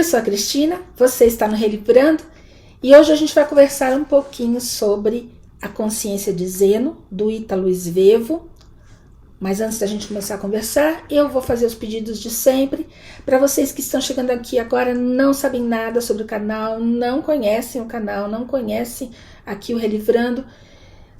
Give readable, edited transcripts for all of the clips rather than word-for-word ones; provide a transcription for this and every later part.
Eu sou a Cristina, você está no Relivrando e hoje a gente vai conversar um pouquinho sobre a consciência de Zeno, do Ítalo Svevo. Mas antes da gente começar a conversar, eu vou fazer os pedidos de sempre. Para vocês que estão chegando aqui agora, não sabem nada sobre o canal, não conhecem o canal, não conhecem aqui o Relivrando,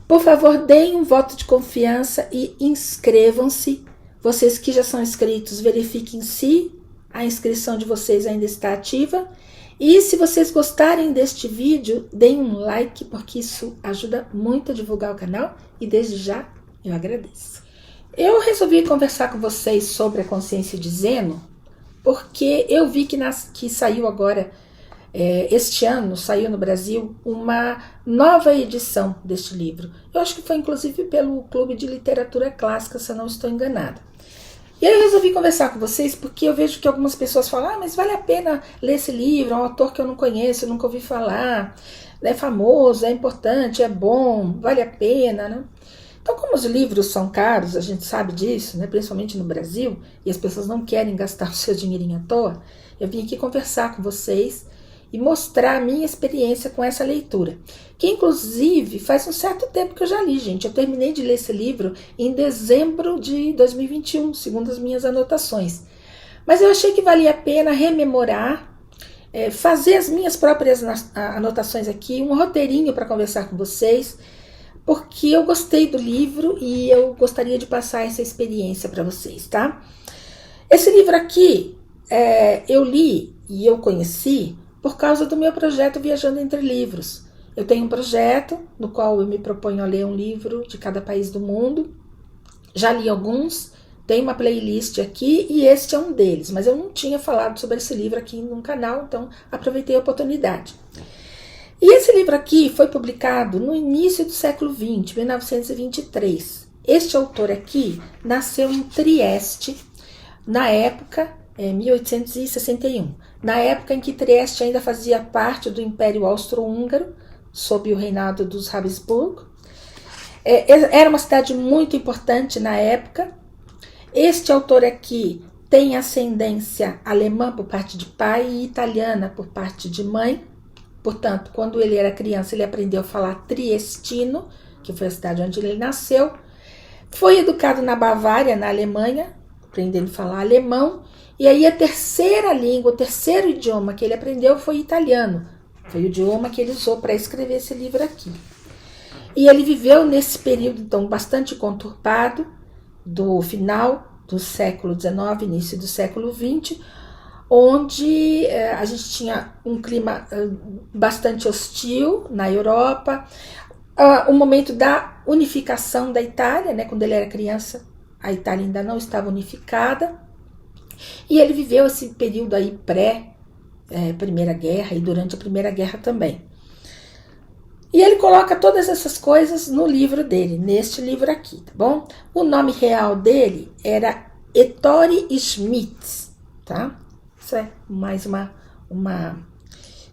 por favor, deem um voto de confiança e inscrevam-se. Vocês que já são inscritos, verifiquem se a inscrição de vocês ainda está ativa. E se vocês gostarem deste vídeo, deem um like, porque isso ajuda muito a divulgar o canal. E desde já, eu agradeço. Eu resolvi conversar com vocês sobre a consciência de Zeno, porque eu vi que saiu agora, este ano, saiu no Brasil, uma nova edição deste livro. Eu acho que foi inclusive pelo Clube de Literatura Clássica, se eu não estou enganada. E aí eu resolvi conversar com vocês porque eu vejo que algumas pessoas falam: mas vale a pena ler esse livro, é um autor que eu não conheço, eu nunca ouvi falar, é famoso, é importante, é bom, vale a pena, né? Então, como os livros são caros, a gente sabe disso, né, principalmente no Brasil, e as pessoas não querem gastar o seu dinheirinho à toa, eu vim aqui conversar com vocês e mostrar a minha experiência com essa leitura, que inclusive faz um certo tempo que eu já li, gente. Eu terminei de ler esse livro em dezembro de 2021, segundo as minhas anotações. Mas eu achei que valia a pena rememorar, fazer as minhas próprias anotações aqui, um roteirinho para conversar com vocês, porque eu gostei do livro e eu gostaria de passar essa experiência para vocês, tá? Esse livro aqui, eu li e eu conheci por causa do meu projeto Viajando Entre Livros. Eu tenho um projeto no qual eu me proponho a ler um livro de cada país do mundo. Já li alguns, tem uma playlist aqui e este é um deles, mas eu não tinha falado sobre esse livro aqui no canal, então aproveitei a oportunidade. E esse livro aqui foi publicado no início do século XX, 1923. Este autor aqui nasceu em Trieste, na época, 1861. Na época em que Trieste ainda fazia parte do Império Austro-Húngaro, sob o reinado dos Habsburgo. Era uma cidade muito importante na época. Este autor aqui tem ascendência alemã por parte de pai e italiana por parte de mãe. Portanto, quando ele era criança, ele aprendeu a falar triestino, que foi a cidade onde ele nasceu. Foi educado na Bavária, na Alemanha, aprendendo a falar alemão. E aí a terceira língua, o terceiro idioma que ele aprendeu foi italiano. Foi o idioma que ele usou para escrever esse livro aqui. E ele viveu nesse período, então, bastante conturbado, do final do século XIX, início do século XX, onde a gente tinha um clima bastante hostil na Europa. O momento da unificação da Itália, né, quando ele era criança, a Itália ainda não estava unificada. E ele viveu esse período aí pré-Primeira Guerra e durante a Primeira Guerra também. E ele coloca todas essas coisas no livro dele, neste livro aqui, tá bom? O nome real dele era Ettore Schmidt, tá? Isso é mais uma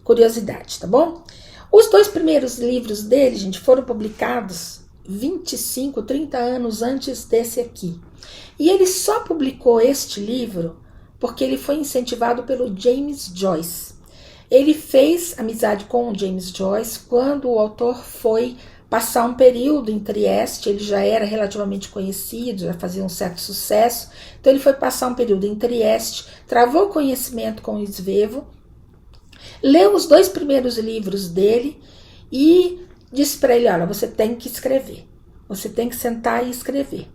curiosidade, tá bom? Os dois primeiros livros dele, gente, foram publicados 25, 30 anos antes desse aqui. E ele só publicou este livro porque ele foi incentivado pelo James Joyce. Ele fez amizade com o James Joyce quando o autor foi passar um período em Trieste. Ele já era relativamente conhecido, já fazia um certo sucesso. Então ele foi passar um período em Trieste, travou conhecimento com o Svevo, leu os dois primeiros livros dele e disse para ele: olha, você tem que escrever, você tem que sentar e escrever.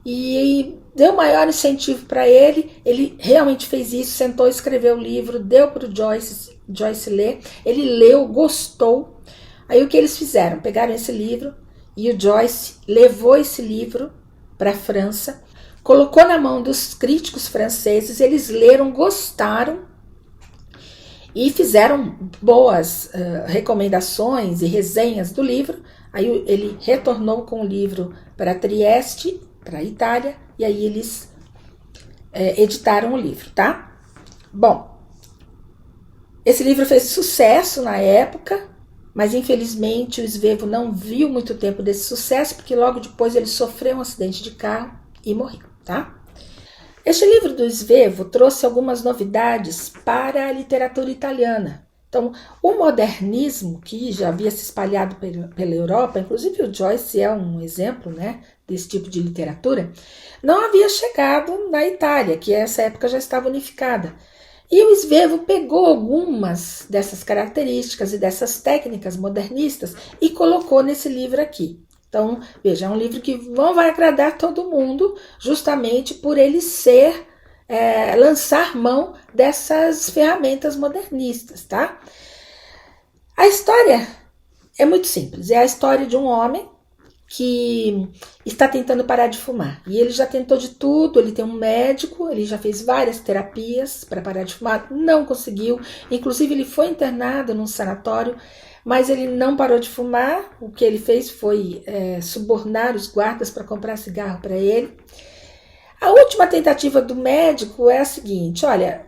E deu maior incentivo para ele. Ele realmente fez isso, sentou, escreveu o livro, deu para o Joyce ler. Ele leu, gostou. Aí o que eles fizeram? Pegaram esse livro e o Joyce levou esse livro para a França, colocou na mão dos críticos franceses. Eles leram, gostaram e fizeram boas recomendações e resenhas do livro. Aí ele retornou com o livro para Trieste, para a Itália, e aí eles editaram o livro, tá? Bom, esse livro fez sucesso na época, mas infelizmente o Svevo não viu muito tempo desse sucesso, porque logo depois ele sofreu um acidente de carro e morreu, tá? Este livro do Svevo trouxe algumas novidades para a literatura italiana. Então, o modernismo, que já havia se espalhado pela Europa, inclusive o Joyce é um exemplo, né, desse tipo de literatura, não havia chegado na Itália, que nessa época já estava unificada. E o Svevo pegou algumas dessas características e dessas técnicas modernistas e colocou nesse livro aqui. Então, veja, é um livro que não vai agradar todo mundo, justamente por ele lançar mão dessas ferramentas modernistas, tá? A história é muito simples, é a história de um homem que está tentando parar de fumar. E ele já tentou de tudo, ele tem um médico, ele já fez várias terapias para parar de fumar, não conseguiu. Inclusive ele foi internado num sanatório, mas ele não parou de fumar. O que ele fez foi subornar os guardas para comprar cigarro para ele. A última tentativa do médico é a seguinte: olha,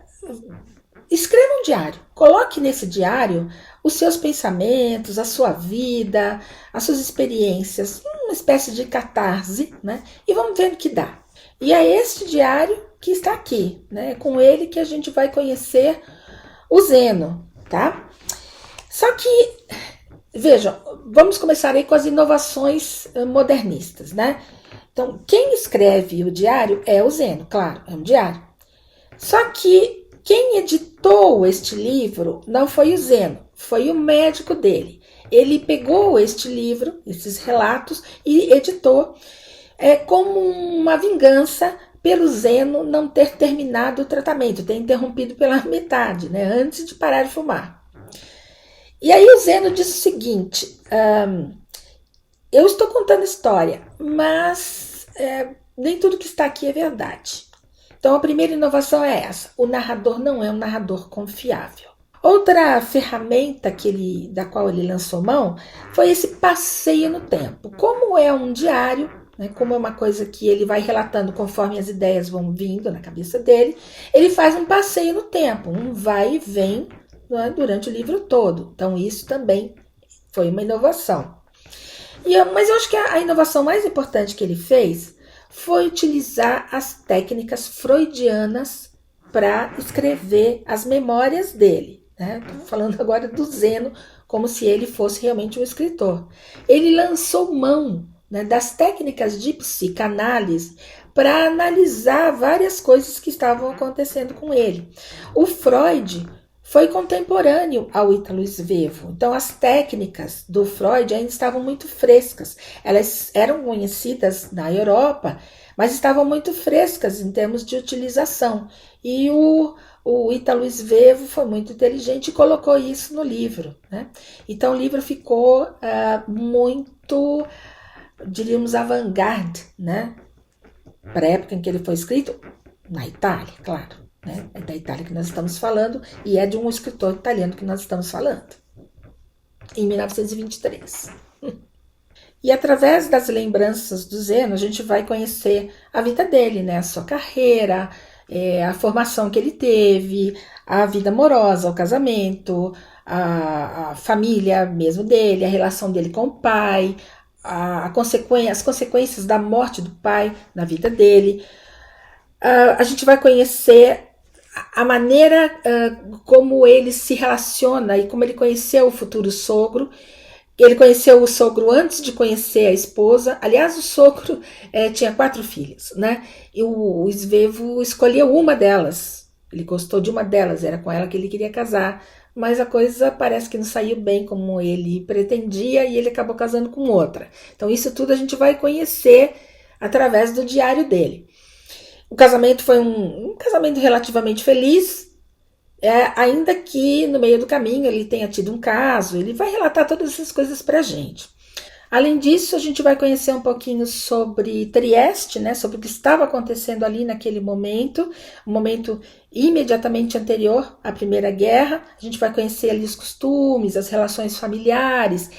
escreva um diário, coloque nesse diário os seus pensamentos, a sua vida, as suas experiências, uma espécie de catarse, né? E vamos ver o que dá. E é este diário que está aqui, né? Com ele que a gente vai conhecer o Zeno, tá? Só que, vejam, vamos começar aí com as inovações modernistas, né? Então, quem escreve o diário é o Zeno, claro, é um diário. Só que quem editou este livro não foi o Zeno, foi o médico dele. Ele pegou este livro, esses relatos, e editou como uma vingança pelo Zeno não ter terminado o tratamento, ter interrompido pela metade, né, antes de parar de fumar. E aí o Zeno diz o seguinte: eu estou contando história, mas nem tudo que está aqui é verdade. Então a primeira inovação é essa: o narrador não é um narrador confiável. Outra ferramenta da qual ele lançou mão foi esse passeio no tempo. Como é um diário, né, como é uma coisa que ele vai relatando conforme as ideias vão vindo na cabeça dele, ele faz um passeio no tempo, um vai e vem, né, durante o livro todo. Então isso também foi uma inovação. Mas eu acho que a inovação mais importante que ele fez foi utilizar as técnicas freudianas para escrever as memórias dele. Estou falando agora do Zeno como se ele fosse realmente um escritor. Ele lançou mão, né, das técnicas de psicanálise para analisar várias coisas que estavam acontecendo com ele. O Freud foi contemporâneo ao Ítalo Svevo, então as técnicas do Freud ainda estavam muito frescas. Elas eram conhecidas na Europa, mas estavam muito frescas em termos de utilização. E o Ítalo Svevo foi muito inteligente e colocou isso no livro, né? Então o livro ficou muito, diríamos, avant-garde, né? Para a época em que ele foi escrito, na Itália, claro, né? É da Itália que nós estamos falando e é de um escritor italiano que nós estamos falando, em 1923. E através das lembranças do Zeno, a gente vai conhecer a vida dele, né? A sua carreira, a formação que ele teve, a vida amorosa, o casamento, a família mesmo dele, a relação dele com o pai, as consequências da morte do pai na vida dele. A gente vai conhecer a maneira como ele se relaciona e como ele conheceu o futuro sogro. Ele conheceu o sogro antes de conhecer a esposa. Aliás, o sogro tinha 4 filhas, né? E o Svevo escolheu uma delas. Ele gostou de uma delas, era com ela que ele queria casar. Mas a coisa parece que não saiu bem como ele pretendia e ele acabou casando com outra. Então isso tudo a gente vai conhecer através do diário dele. O casamento foi um casamento relativamente feliz. Ainda que no meio do caminho ele tenha tido um caso, ele vai relatar todas essas coisas para a gente. Além disso, a gente vai conhecer um pouquinho sobre Trieste, né, sobre o que estava acontecendo ali naquele momento, um momento imediatamente anterior à Primeira Guerra. A gente vai conhecer ali os costumes, as relações familiares.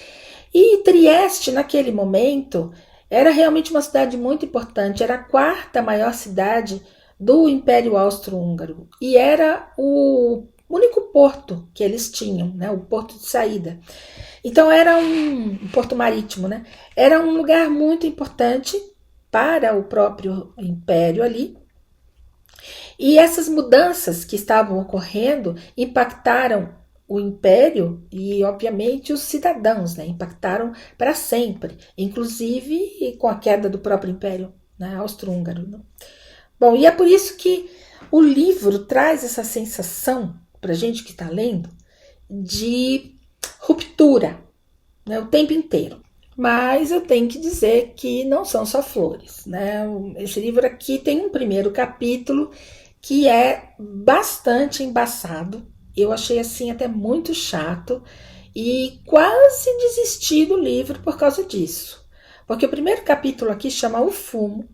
E Trieste, naquele momento, era realmente uma cidade muito importante, era a 4ª maior cidade do Império Austro-Húngaro e era o único porto que eles tinham, né, o porto de saída. Então era um porto marítimo, né? Era um lugar muito importante para o próprio império ali. E essas mudanças que estavam ocorrendo impactaram o império e, obviamente, os cidadãos, né? Impactaram para sempre, inclusive com a queda do próprio império, né? Austro-húngaro. Né? Bom, e é por isso que o livro traz essa sensação, para a gente que está lendo, de ruptura, né? O tempo inteiro. Mas eu tenho que dizer que não são só flores, né? Esse livro aqui tem um primeiro capítulo que é bastante embaçado. Eu achei assim até muito chato e quase desisti do livro por causa disso. Porque o primeiro capítulo aqui chama O Fumo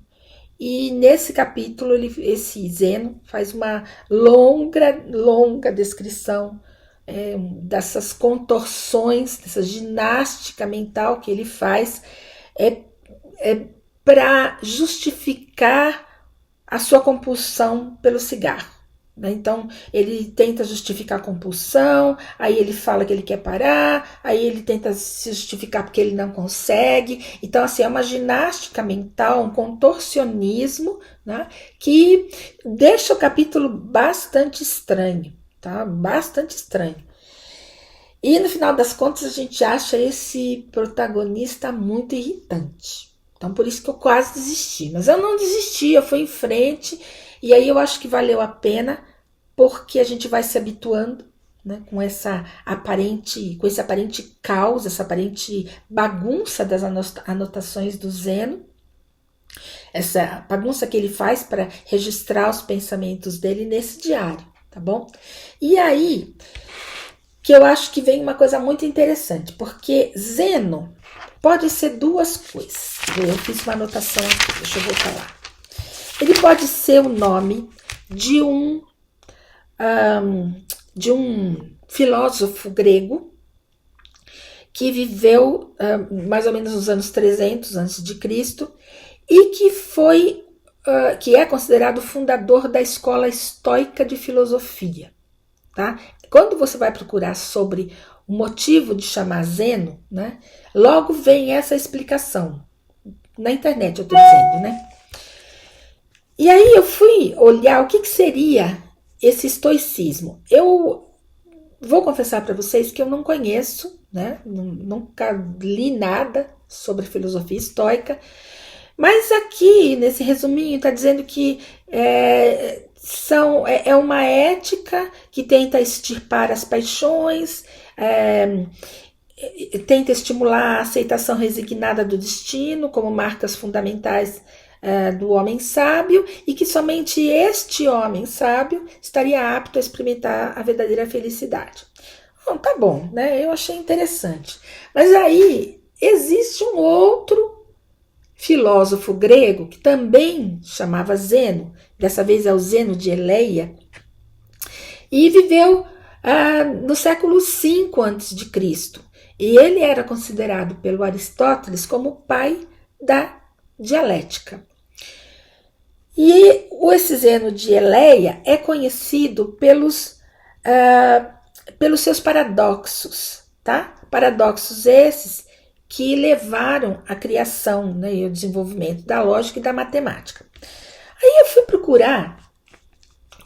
e nesse capítulo esse Zeno faz uma longa descrição dessas contorções, dessa ginástica mental que ele faz para justificar a sua compulsão pelo cigarro. Né? Então, ele tenta justificar a compulsão, aí ele fala que ele quer parar, aí ele tenta se justificar porque ele não consegue. Então, assim, é uma ginástica mental, um contorcionismo, né? Que deixa o capítulo bastante estranho, tá? Bastante estranho. E no final das contas, a gente acha esse protagonista muito irritante. Então, por isso que eu quase desisti. Mas eu não desisti, eu fui em frente. E aí eu acho que valeu a pena, porque a gente vai se habituando, né, com esse aparente caos, essa aparente bagunça das anotações do Zeno. Essa bagunça que ele faz para registrar os pensamentos dele nesse diário, tá bom? E aí que eu acho que vem uma coisa muito interessante, porque Zeno pode ser duas coisas. Eu fiz uma anotação aqui, deixa eu voltar lá. Ele pode ser o nome de um filósofo grego que viveu mais ou menos nos anos 300 a.C. e que é considerado o fundador da escola estoica de filosofia. Tá? Quando você vai procurar sobre o motivo de chamar Zeno, né, logo vem essa explicação. Na internet eu estou dizendo, né? E aí eu fui olhar o que seria esse estoicismo. Eu vou confessar para vocês que eu não conheço, né? Nunca li nada sobre filosofia estoica, mas aqui nesse resuminho está dizendo que é uma ética que tenta extirpar as paixões, tenta estimular a aceitação resignada do destino como marcas fundamentais do homem sábio, e que somente este homem sábio estaria apto a experimentar a verdadeira felicidade. Bom, tá bom, né? Eu achei interessante. Mas aí existe um outro filósofo grego que também chamava Zeno, dessa vez é o Zeno de Eleia, e viveu no século V a.C. E ele era considerado pelo Aristóteles como o pai da dialética. E esse Zeno de Eleia é conhecido pelos seus paradoxos, tá? Paradoxos esses que levaram à criação, né, e ao desenvolvimento da lógica e da matemática. Aí eu fui procurar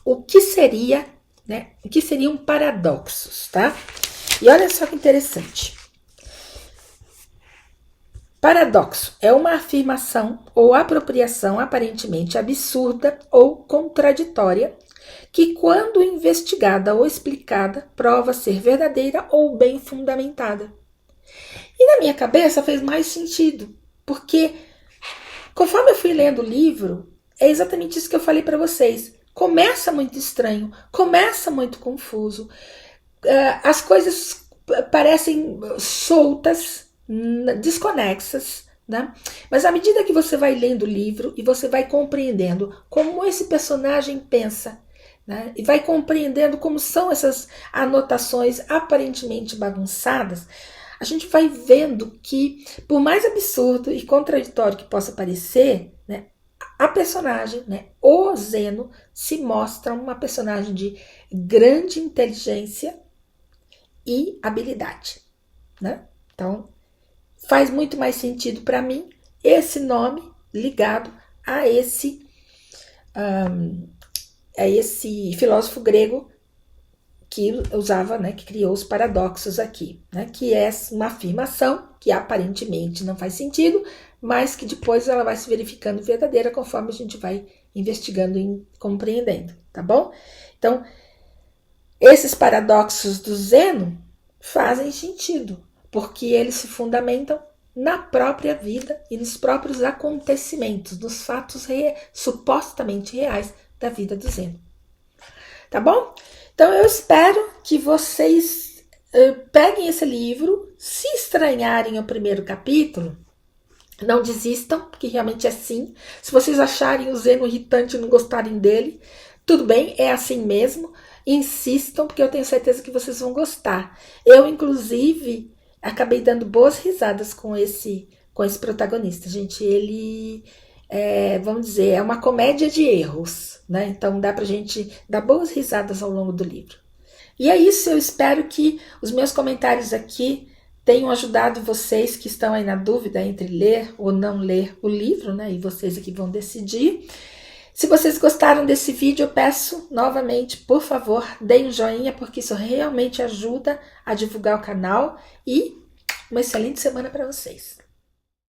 o que seriam paradoxos, tá? E olha só que interessante. Paradoxo é uma afirmação ou apropriação aparentemente absurda ou contraditória que, quando investigada ou explicada, prova ser verdadeira ou bem fundamentada. E na minha cabeça fez mais sentido, porque conforme eu fui lendo o livro, é exatamente isso que eu falei para vocês. Começa muito estranho, começa muito confuso, as coisas parecem soltas, desconexas, né? Mas à medida que você vai lendo o livro e você vai compreendendo como esse personagem pensa, né? E vai compreendendo como são essas anotações aparentemente bagunçadas, a gente vai vendo que, por mais absurdo e contraditório que possa parecer, né, a personagem, né, o Zeno, se mostra uma personagem de grande inteligência e habilidade, né? Então, faz muito mais sentido para mim esse nome ligado a é esse filósofo grego que usava, né, que criou os paradoxos aqui, né, que é uma afirmação que aparentemente não faz sentido, mas que depois ela vai se verificando verdadeira conforme a gente vai investigando e compreendendo, tá bom? Então, esses paradoxos do Zeno fazem sentido, porque eles se fundamentam na própria vida e nos próprios acontecimentos, nos fatos supostamente reais da vida do Zeno. Tá bom? Então eu espero que vocês peguem esse livro, se estranharem o primeiro capítulo, não desistam, porque realmente é assim. Se vocês acharem o Zeno irritante e não gostarem dele, tudo bem, é assim mesmo. Insistam, porque eu tenho certeza que vocês vão gostar. Eu, inclusive, acabei dando boas risadas com esse protagonista. Gente, ele, vamos dizer, é uma comédia de erros, né? Então dá pra gente dar boas risadas ao longo do livro. E é isso, eu espero que os meus comentários aqui tenham ajudado vocês que estão aí na dúvida entre ler ou não ler o livro, né? E vocês aqui vão decidir. Se vocês gostaram desse vídeo, eu peço novamente, por favor, deem um joinha, porque isso realmente ajuda a divulgar o canal. E uma excelente semana para vocês.